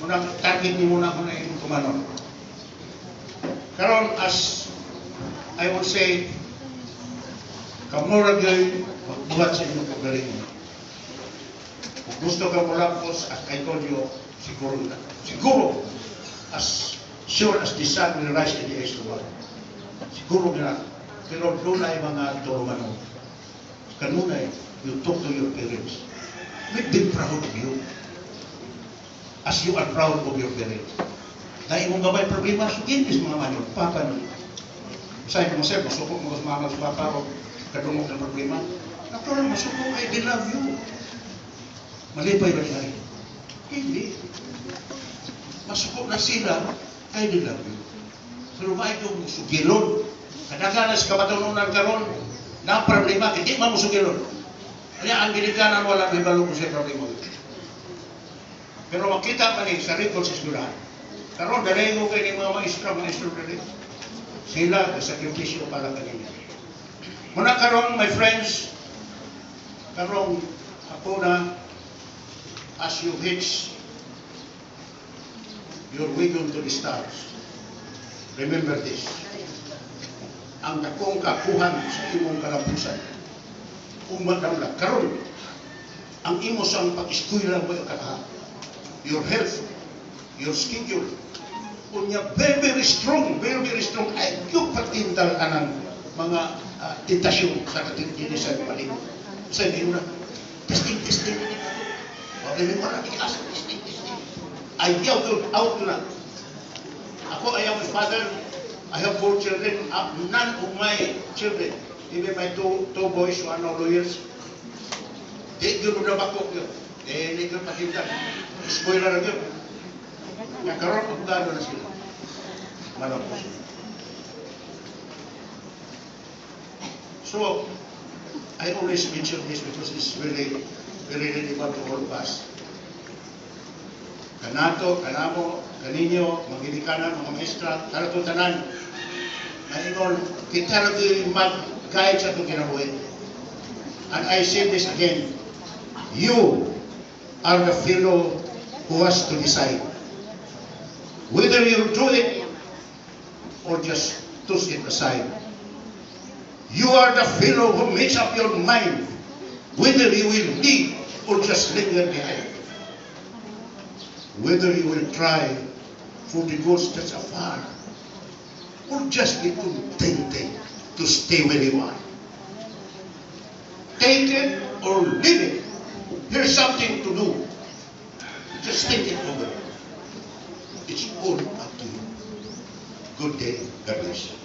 Munang target ni muna ko na yung tumanon. Karon as I would say, kamura gyud magbuhat sa inyong kagalingon. Kung gusto ka mo lampos, as I told you, siguro na. Siguro, as sure as the sun will rise in the east tomorrow. Siguro na. Pero doon ay mga turumanon. Kanunay, you talk to your parents. Make them proud of you. As you are proud of your parents. Dahil mong gabay problema, sugin is mga manyo. Papa nun. Masaya ko masaya, masukok mo sa mga papa o kadungog ng problema. Natural, masukok, I they love you. Malipay ba niya? Hindi. Masukok na sila, I they love you. Pero ba ito sugilon? Kadaganan sa kabatanunan karon na problema, hindi man mo sugilon. Kaya ang ginikanan wala may balong ko siya problema. Pero makita man sa record sa eskwelahan. Karon dali mo kay mga maestro dali. Sila sakripisyo para kanila. Muna karon my friends, karon ako na as you hitch your wagon to the stars. Remember this. Ang dakong kakuhan sa imong kalampusan. Umadamla karon ang imo sang pag-eskwela mo kataha. Your health, your schedule, unya very strong, very strong. Ay, yung patintal ka ng mga tentasyon sa katintin sa paligid. Sa iyo na, testing. Wala mo na, testing. Ayaw out na. Ako, I am a father. I have 4 children. None of my children, even my two boys who are now lawyers, they give me the back of you. Hindi ko patintal. Spoiler na yun. Nagkaroon ang gano na sila. Malampos. So, I always mention this because it's very relevant to all of us. Kanato, kanamo, kaninyo, magilikanan, mga maestra, karato tanan. Naingon, kita lagi mag-guide sa itong kinabuhi. And I say this again, you are the fellow who has to decide whether you do it or just toss it aside. You are the fellow who makes up your mind whether you will leave or just linger behind. Whether you will try for the goals that's afar or just be contented to stay where you are. Take it or leave it. Here's something to do. Just think it over. It's all up to you. Good day. God bless you.